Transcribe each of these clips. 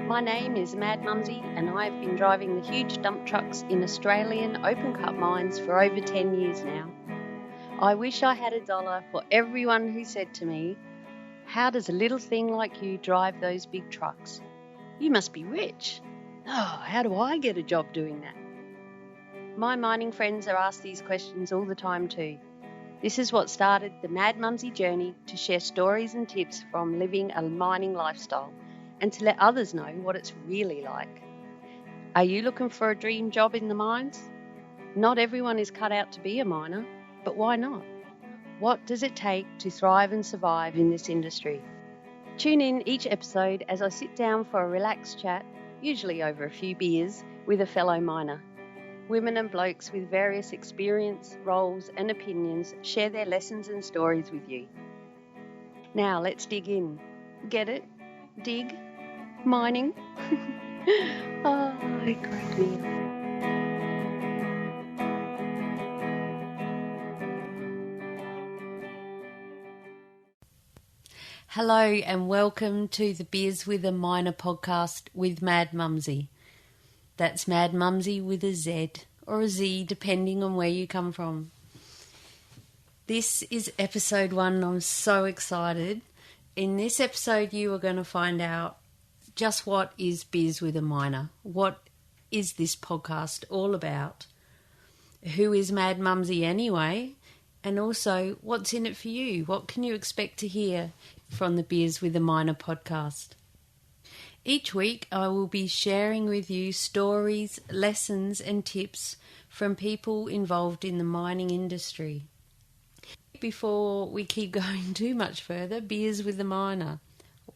My name is Mad Mumzie and I have been driving the huge dump trucks in Australian open cut mines for over 10 years now. I wish I had $1 for everyone who said to me, "How does a little thing like you drive those big trucks? You must be rich. Oh, how do I get a job doing that?" My mining friends are asked these questions all the time too. This is what started the Mad Mumzie journey to share stories and tips from living a mining lifestyle and to let others know what it's really like. Are you looking for a dream job in the mines? Not everyone is cut out to be a miner, but why not? What does it take to thrive and survive in this industry? Tune in each episode as I sit down for a relaxed chat, usually over a few beers, with a fellow miner. Women and blokes with various experience, roles and opinions share their lessons and stories with you. Now let's dig in. Get it? Dig? Mining? Oh, it cracked me up. Hello and welcome to the Beers with a Miner podcast with Mad Mumzie. That's Mad Mumzie with a Z or a Z depending on where you come from. This is episode 1. I'm so excited. In this episode you are going to find out just what is Beers with a Miner. What is this podcast all about? Who is Mad Mumzie anyway? And also, what's in it for you? What can you expect to hear from the Beers with a Miner podcast? Each week I will be sharing with you stories, lessons and tips from people involved in the mining industry. Before we keep going too much further, Beers with a Miner.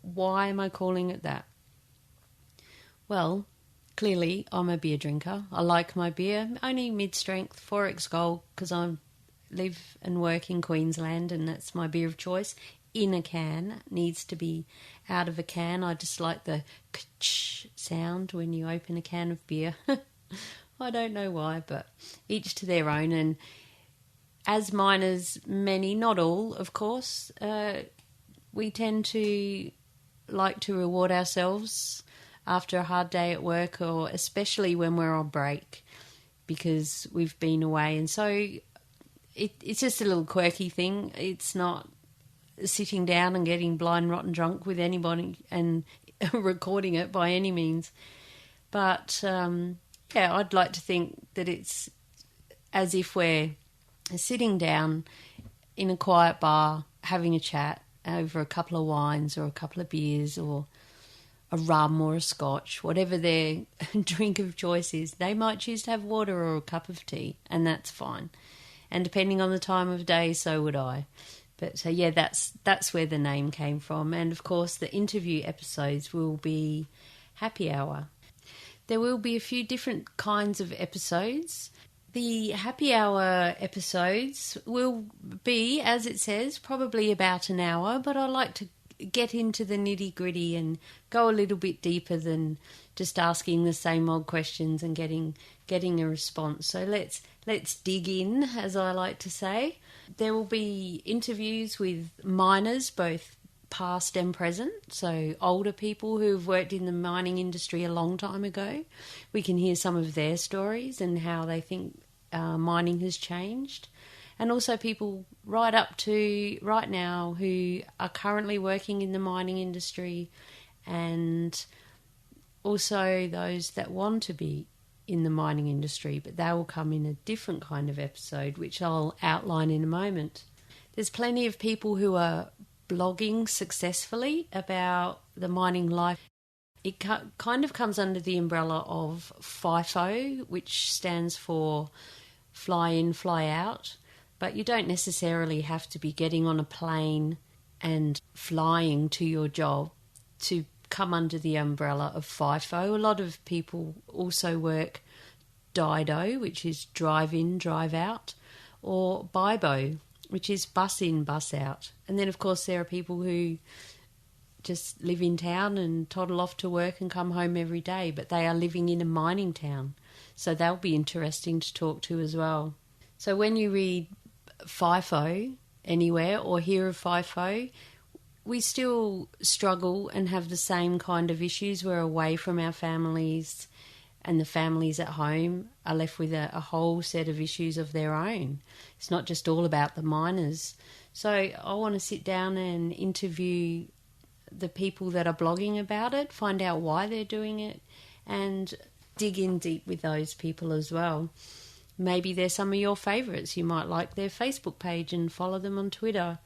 Why am I calling it that? Well, clearly I'm a beer drinker. I like my beer, only mid-strength, 4X Gold, because I live and work in Queensland and that's my beer of choice. In a can, needs to be out of a can. I just like the ch sound when you open a can of beer. I don't know why, but each to their own. And as miners, many, not all, of course, we tend to like to reward ourselves after a hard day at work, or especially when we're on break because we've been away. And so it's just a little quirky thing. It's not sitting down and getting blind rotten drunk with anybody and recording it by any means. But, I'd like to think that it's as if we're sitting down in a quiet bar having a chat over a couple of wines or a couple of beers or a rum or a scotch, whatever their drink of choice is. They might choose to have water or a cup of tea, and that's fine. And depending on the time of day, so would I. But that's where the name came from. And of course, the interview episodes will be happy hour. There will be a few different kinds of episodes. The happy hour episodes will be, as it says, probably about an hour, but I like to get into the nitty-gritty and go a little bit deeper than just asking the same old questions and getting a response. So let's dig in, as I like to say. There will be interviews with miners, both past and present, so older people who have worked in the mining industry a long time ago. We can hear some of their stories and how they think mining has changed. And also people right up to right now who are currently working in the mining industry, and also those that want to be in the mining industry, but they will come in a different kind of episode, which I'll outline in a moment. There's plenty of people who are blogging successfully about the mining life. It kind of comes under the umbrella of FIFO, which stands for fly in, fly out, but you don't necessarily have to be getting on a plane and flying to your job to come under the umbrella of FIFO. A lot of people also work DIDO, which is drive in, drive out, or BIBO, which is bus in, bus out. And then, of course, there are people who just live in town and toddle off to work and come home every day, but they are living in a mining town. So they'll be interesting to talk to as well. So when you read FIFO anywhere or hear of FIFO, we still struggle and have the same kind of issues. We're away from our families, and the families at home are left with a whole set of issues of their own. It's not just all about the miners. So I want to sit down and interview the people that are blogging about it, find out why they're doing it, and dig in deep with those people as well. Maybe they're some of your favourites. You might like their Facebook page and follow them on Twitter.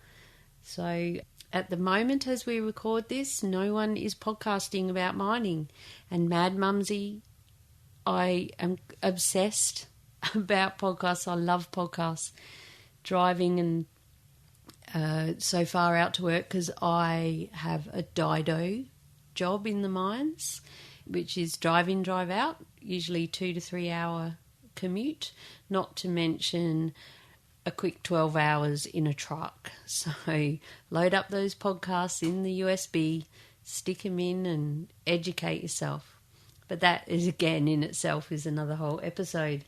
So at the moment, as we record this, no one is podcasting about mining. And Mad Mumzie, I am obsessed about podcasts. I love podcasts. Driving and so far out to work, because I have a dido job in the mines, which is drive in, drive out, usually 2 to 3 hour commute, not to mention a quick 12 hours in a truck. So load up those podcasts in the USB, stick them in and educate yourself. But that is, again, in itself is another whole episode.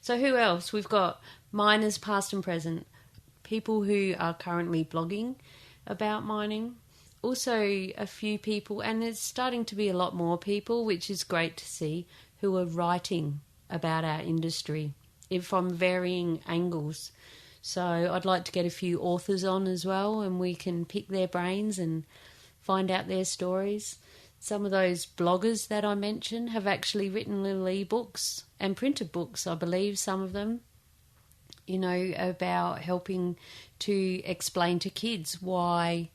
So who else? We've got miners past and present, people who are currently blogging about mining. Also a few people, and there's starting to be a lot more people, which is great to see, who are writing about our industry from varying angles. So I'd like to get a few authors on as well, and we can pick their brains and find out their stories. Some of those bloggers that I mentioned have actually written little e-books and printed books, I believe, some of them, you know, about helping to explain to kids why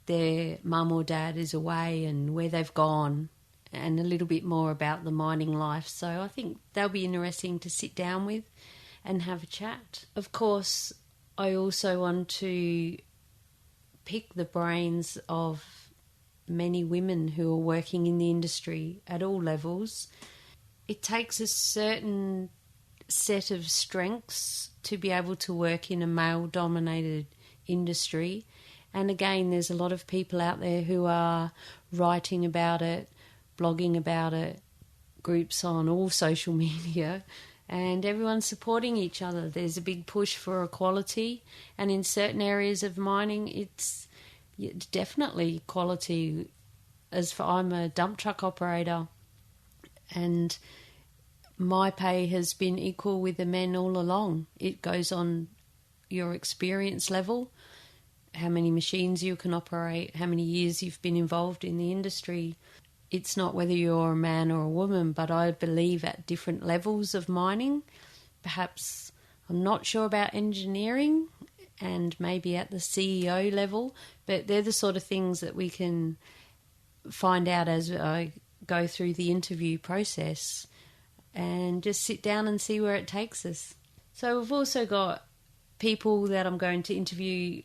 their mum or dad is away and where they've gone, and a little bit more about the mining life. So I think they'll be interesting to sit down with and have a chat. Of course, I also want to pick the brains of many women who are working in the industry at all levels. It takes a certain set of strengths to be able to work in a male-dominated industry. And again, there's a lot of people out there who are writing about it, blogging about it, groups on all social media, and everyone's supporting each other. There's a big push for equality, and in certain areas of mining, it's definitely equality. I'm a dump truck operator, and my pay has been equal with the men all along. It goes on your experience level, how many machines you can operate, how many years you've been involved in the industry. It's not whether you're a man or a woman, but I believe at different levels of mining, perhaps I'm not sure about engineering and maybe at the CEO level, but they're the sort of things that we can find out as I go through the interview process and just sit down and see where it takes us. So we've also got people that I'm going to interview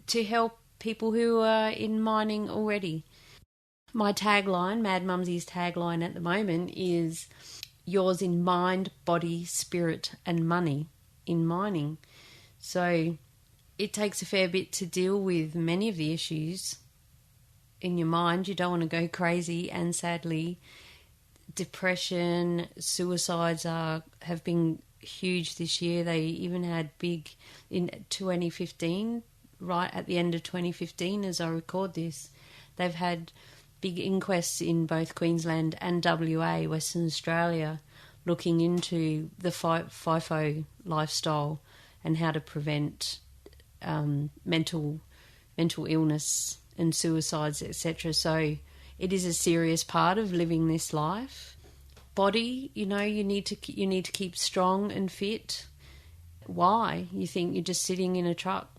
to help people who are in mining already. My tagline, Mad Mumzie's tagline at the moment is yours in mind, body, spirit and money in mining. So it takes a fair bit to deal with many of the issues in your mind. You don't want to go crazy, and sadly depression, suicides have been huge this year. They even had big in 2015, right at the end of 2015 as I record this. They've had big inquests in both Queensland and WA, Western Australia, looking into the FIFO lifestyle and how to prevent mental illness and suicides, etc. So it is a serious part of living this life. Body, you need to keep strong and fit. Why? You think you're just sitting in a truck,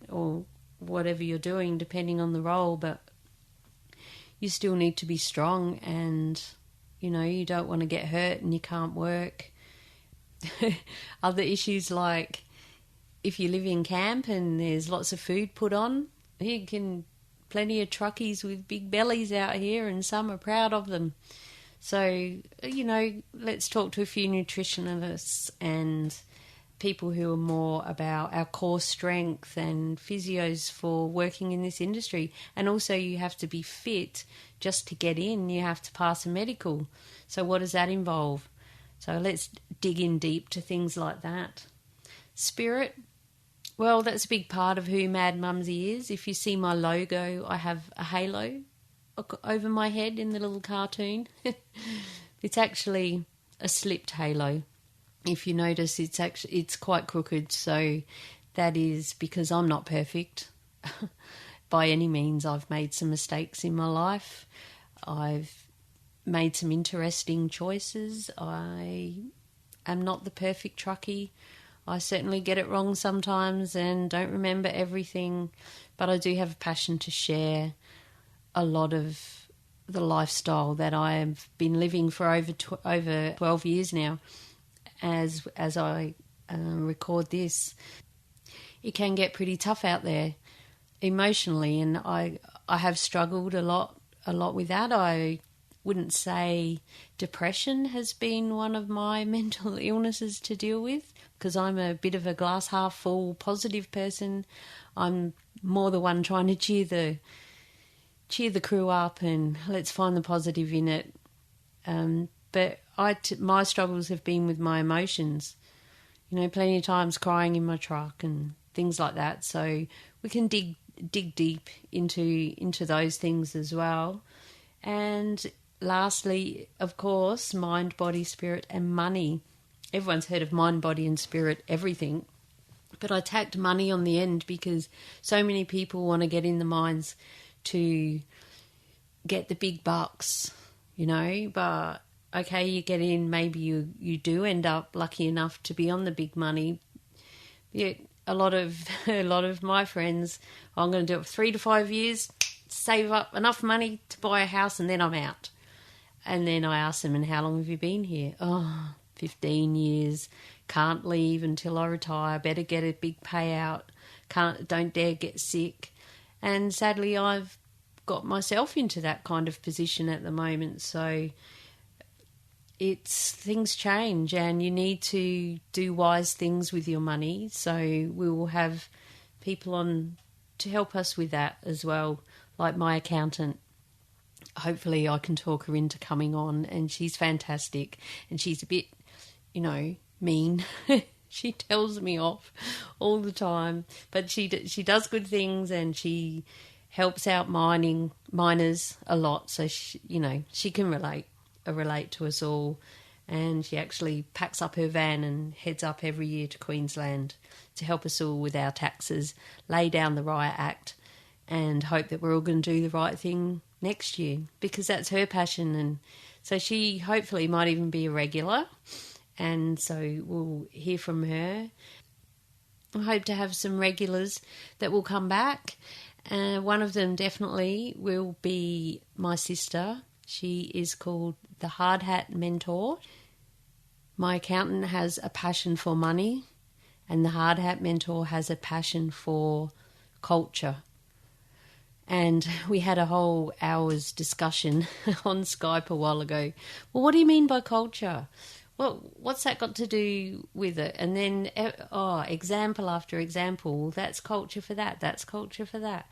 or whatever you're doing, depending on the role, but you still need to be strong, and you don't want to get hurt and you can't work. Other issues like if you live in camp and there's lots of food put on, plenty of truckies with big bellies out here, and some are proud of them. So, let's talk to a few nutritionists and people who are more about our core strength and physios for working in this industry. And also you have to be fit just to get in. You have to pass a medical. So what does that involve? So let's dig in deep to things like that. Spirit, Well, that's a big part of who Mad Mumzie is. If you see my logo, I have a halo over my head in the little cartoon. It's actually a slipped halo. If you notice, it's quite crooked, so that is because I'm not perfect. By any means, I've made some mistakes in my life. I've made some interesting choices. I am not the perfect truckie. I certainly get it wrong sometimes and don't remember everything, but I do have a passion to share a lot of the lifestyle that I have been living for over 12 years now. As I record this, it can get pretty tough out there emotionally, and I have struggled a lot with that. I wouldn't say depression has been one of my mental illnesses to deal with, because I'm a bit of a glass half full positive person. I'm more the one trying to cheer the crew up and let's find the positive in it. But my struggles have been with my emotions. You know, plenty of times crying in my truck and things like that. So we can dig deep into those things as well. And lastly, of course, mind, body, spirit, and money. Everyone's heard of mind, body, and spirit, everything. But I tacked money on the end because so many people want to get in the mines to get the big bucks, you know. But okay, you get in, maybe you do end up lucky enough to be on the big money. Yet a lot of my friends, I'm going to do it for 3 to 5 years, save up enough money to buy a house, and then I'm out. And then I ask them, and how long have you been here? Oh, 15 years. Can't leave until I retire. Better get a big payout. Don't dare get sick. And sadly, I've got myself into that kind of position at the moment. So things change, and you need to do wise things with your money. So we will have people on to help us with that as well, like my accountant. Hopefully I can talk her into coming on, and she's fantastic, and she's a bit, mean. She tells me off all the time, but she does good things, and she helps out miners a lot. So she can relate to us all, and she actually packs up her van and heads up every year to Queensland to help us all with our taxes, lay down the riot act, and hope that we're all going to do the right thing next year, because that's her passion. And so she hopefully might even be a regular, and so we'll hear from her. I hope to have some regulars that will come back. One of them definitely will be my sister. She is called the Hard Hat Mentor. My accountant has a passion for money, and the Hard Hat Mentor has a passion for culture. And we had a whole hour's discussion on Skype a while ago. Well, what do you mean by culture? Well, what's that got to do with it? And then, example after example, that's culture for that, that's culture for that.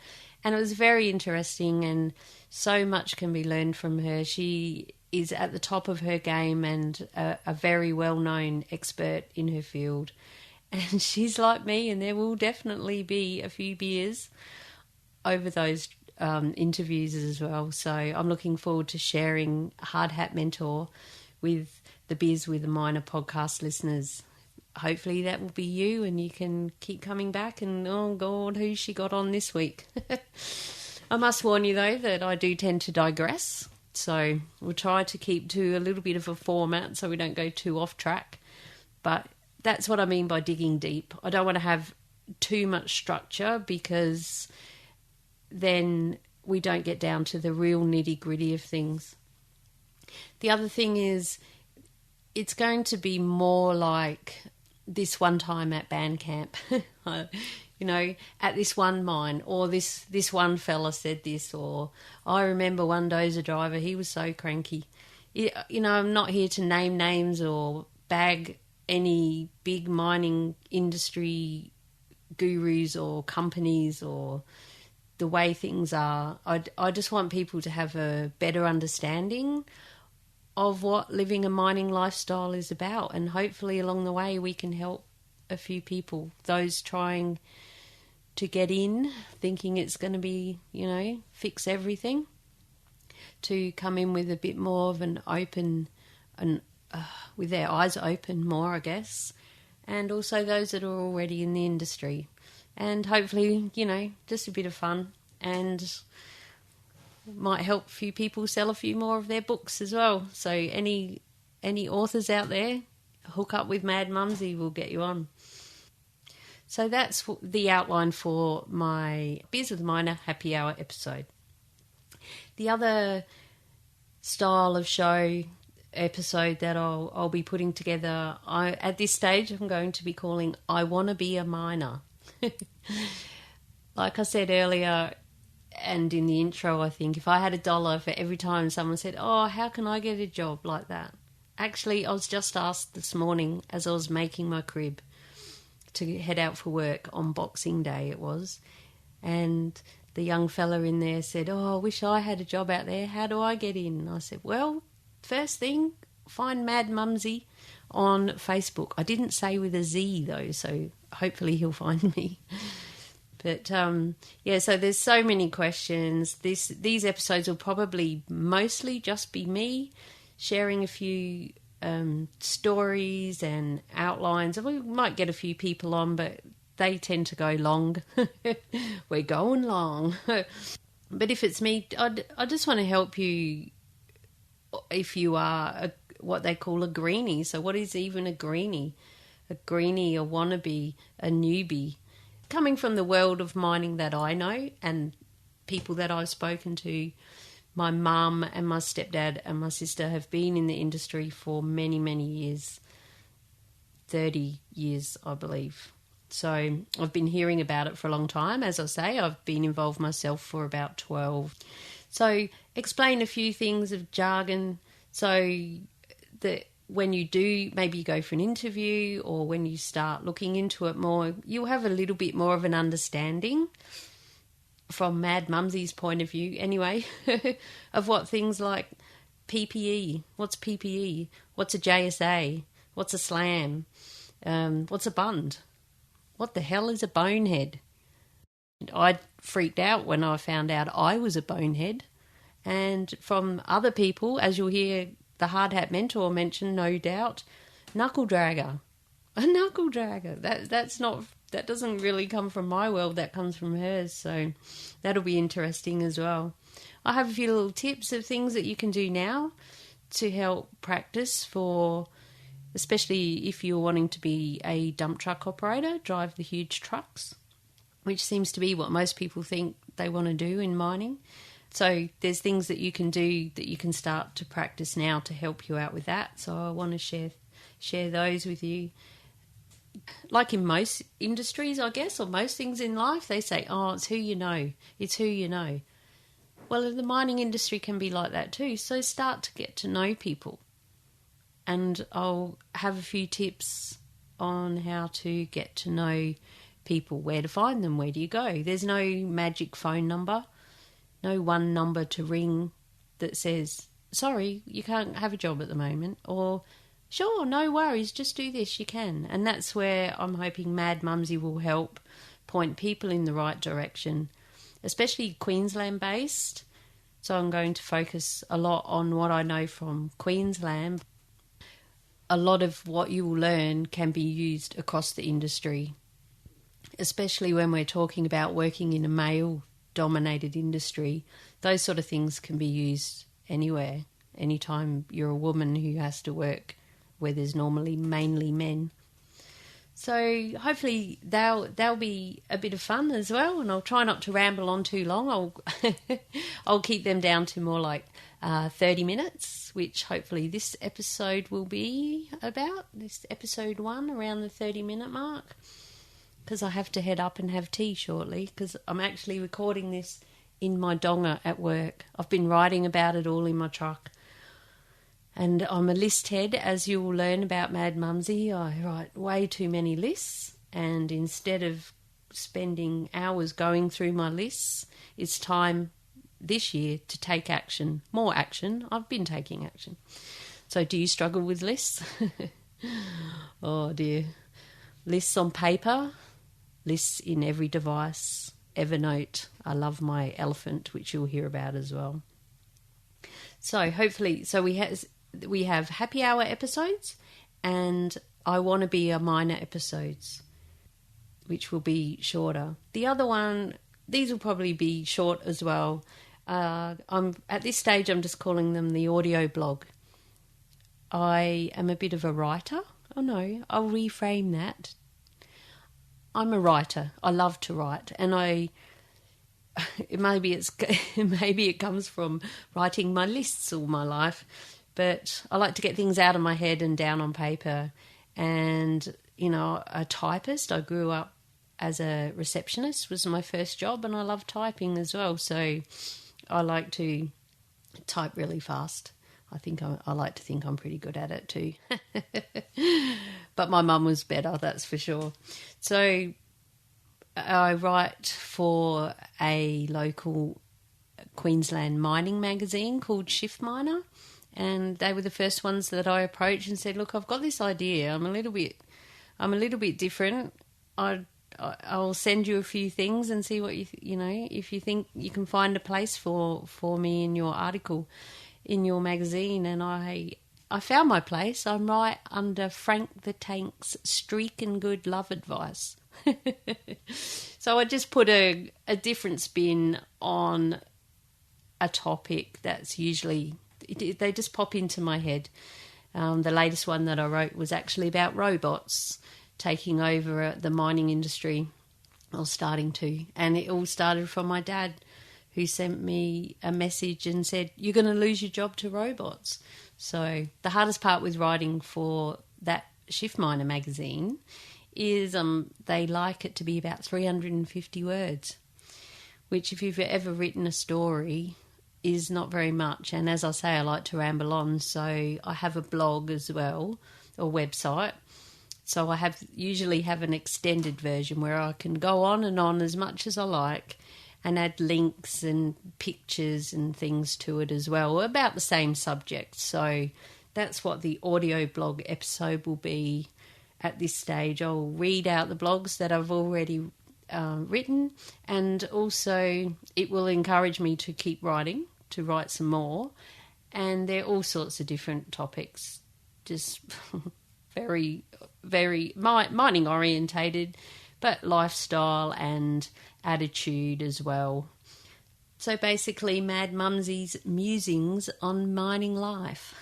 And it was very interesting, and so much can be learned from her. She is at the top of her game and a very well-known expert in her field. And she's like me, and there will definitely be a few beers over those interviews as well. So I'm looking forward to sharing Hard Hat Mentor with the Beers with a Miner podcast listeners. Hopefully that will be you, and you can keep coming back and, oh God, who's she got on this week? I must warn you though that I do tend to digress, so we'll try to keep to a little bit of a format so we don't go too off track. But that's what I mean by digging deep. I don't want to have too much structure, because then we don't get down to the real nitty-gritty of things. The other thing is, it's going to be more like this one time at band camp, at this one mine, or this one fella said this, or I remember one dozer driver, he was so cranky. I'm not here to name names or bag any big mining industry gurus or companies or the way things are. I just want people to have a better understanding of what living a mining lifestyle is about, and hopefully along the way we can help a few people, those trying to get in, thinking it's going to be, fix everything, to come in with a bit more of an open, with their eyes open more, I guess, and also those that are already in the industry. And hopefully, just a bit of fun, and might help a few people sell a few more of their books as well. So any authors out there, hook up with Mad Mumzie, we'll get you on. So that's the outline for my Beers with Miner Happy Hour episode. The other style of show episode that I'll be putting together, at this stage I'm going to be calling I Wanna Be a Miner. Like I said earlier, and in the intro, I think, if I had $1 for every time someone said, oh, how can I get a job like that? Actually, I was just asked this morning as I was making my crib to head out for work on Boxing Day it was, and the young fella in there said, oh, I wish I had a job out there. How do I get in? And I said, well, first thing, find Mad Mumzie on Facebook. I didn't say with a Z, though, so hopefully he'll find me. But, so there's so many questions. These episodes will probably mostly just be me sharing a few stories and outlines. We might get a few people on, but they tend to go long. We're going long. But if it's me, I just want to help you if you are what they call a greenie. So what is even a greenie? A greenie, a wannabe, a newbie. Coming from the world of mining that I know and people that I've spoken to, my mum and my stepdad and my sister have been in the industry for many, many years, 30 years, I believe. So I've been hearing about it for a long time. As I say, I've been involved myself for about 12. So explain a few things of jargon so that when you do, maybe you go for an interview or when you start looking into it more, you'll have a little bit more of an understanding from Mad Mumzie's point of view anyway, of what things like PPE, what's PPE, what's a JSA, what's a slam, what's a bund, what the hell is a bonehead? I freaked out when I found out I was a bonehead, and from other people, as you'll hear the Hard Hat Mentor mention, no doubt, knuckle dragger. A knuckle dragger. That doesn't really come from my world, that comes from hers, so that'll be interesting as well. I have a few little tips of things that you can do now to help practice for, especially if you're wanting to be a dump truck operator, drive the huge trucks, which seems to be what most people think they want to do in mining. So there's things that you can do that you can start to practice now to help you out with that. So I want to share those with you. Like in most industries, I guess, or most things in life, they say, oh, it's who you know. It's who you know. Well, the mining industry can be like that too. So start to get to know people. And I'll have a few tips on how to get to know people, where to find them, where do you go. There's no magic phone number. No one number to ring that says, sorry, you can't have a job at the moment, or sure, no worries, just do this, you can. And that's where I'm hoping Mad Mumzie will help point people in the right direction, especially Queensland-based. So I'm going to focus a lot on what I know from Queensland. A lot of what you will learn can be used across the industry, especially when we're talking about working in a male-dominated industry. Those sort of things can be used anywhere, anytime you're a woman who has to work where there's normally mainly men. So hopefully they'll be a bit of fun as well, and I'll try not to ramble on too long. I'll keep them down to more like 30 minutes, which hopefully this episode will be about, this episode 1, around the 30-minute mark, because I have to head up and have tea shortly, because I'm actually recording this in my donga at work. I've been writing about it all in my truck. And I'm a list head, as you'll learn about Mad Mumzie. I write way too many lists, and instead of spending hours going through my lists, it's time this year to take action. More action. I've been taking action. So do you struggle with lists? Oh dear. lists on paper, lists in every device, Evernote. I love my elephant, which you'll hear about as well. So hopefully, we have happy hour episodes and I want to be a minor episodes, which will be shorter. The other one, these will probably be short as well. I'm at this stage, I'm just calling them the audio blog. I am a bit of a writer. Oh no, I'll reframe that. I'm a writer. I love to write, and maybe it comes from writing my lists all my life, but I like to get things out of my head and down on paper. And a typist. I grew up as a receptionist, was my first job, and I love typing as well. So I like to type really fast. I like to think I'm pretty good at it too. But my mum was better, that's for sure. So I write for a local Queensland mining magazine called Shift Miner, and they were the first ones that I approached and said, "Look, I've got this idea. I'm a little bit different. I'll send you a few things and see what if you think you can find a place for me in your article, in your magazine." And I found my place. I'm right under Frank the Tank's Streak and Good Love Advice. So I just put a different spin on a topic that's usually, they just pop into my head. The latest one that I wrote was actually about robots taking over the mining industry, or starting to. And it all started from my dad, who sent me a message and said, "You're going to lose your job to robots." So the hardest part with writing for that Shift Miner magazine is they like it to be about 350 words, which if you've ever written a story is not very much. And as I say, I like to ramble on, so I have a blog as well, or website. So I usually have an extended version where I can go on and on as much as I like and add links and pictures and things to it as well, about the same subject. So that's what the audio blog episode will be at this stage. I'll read out the blogs that I've already written, and also it will encourage me to keep writing, to write some more. And there are all sorts of different topics, just very, very mining orientated, but lifestyle and attitude as well. So basically, Mad Mumzie's musings on mining life.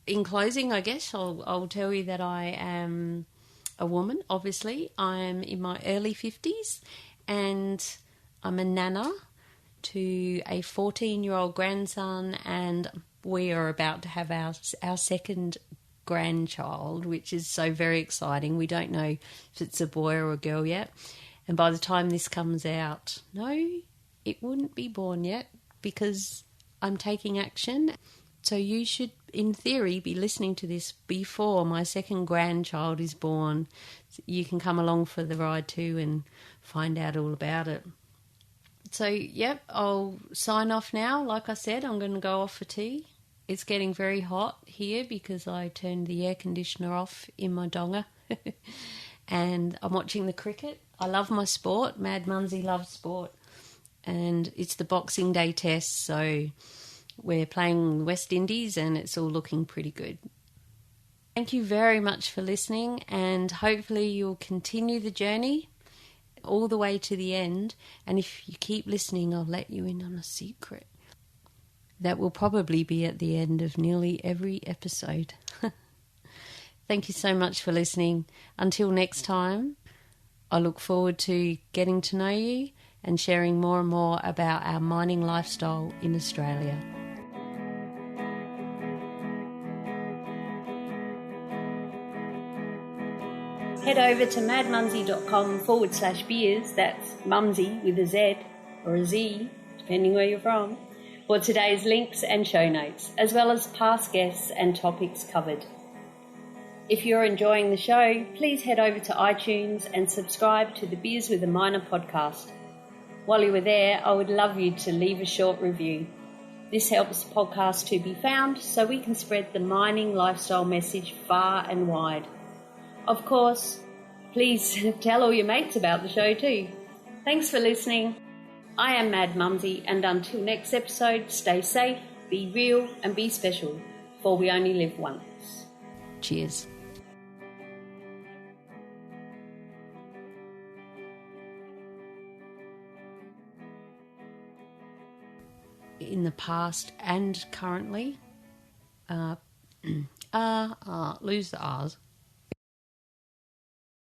In closing, I guess I'll tell you that I am a woman, obviously. I'm in my early 50s and I'm a nana to a 14-year-old grandson, and we are about to have our second grandchild, which is so very exciting. We don't know if it's a boy or a girl yet. And by the time this comes out, no, it wouldn't be born yet, because I'm taking action. So you should, in theory, be listening to this before my second grandchild is born. You can come along for the ride too and find out all about it. So, yep, I'll sign off now. Like I said, I'm going to go off for tea. It's getting very hot here because I turned the air conditioner off in my donga. And I'm watching the cricket. I love my sport. Mad Mumzie loves sport. And it's the Boxing Day test, so we're playing West Indies and it's all looking pretty good. Thank you very much for listening, and hopefully you'll continue the journey all the way to the end. And if you keep listening, I'll let you in on a secret. That will probably be at the end of nearly every episode. Thank you so much for listening. Until next time, I look forward to getting to know you and sharing more and more about our mining lifestyle in Australia. Head over to madmumzie.com/beers, that's Mumzie with a Z or a Z, depending where you're from, for today's links and show notes, as well as past guests and topics covered. If you're enjoying the show, please head over to iTunes and subscribe to the Beers with a Miner podcast. While you were there, I would love you to leave a short review. This helps the podcast to be found so we can spread the mining lifestyle message far and wide. Of course, please tell all your mates about the show too. Thanks for listening. I am Mad Mumzie, and until next episode, stay safe, be real and be special, for we only live once. Cheers. In the past and currently, lose the R's.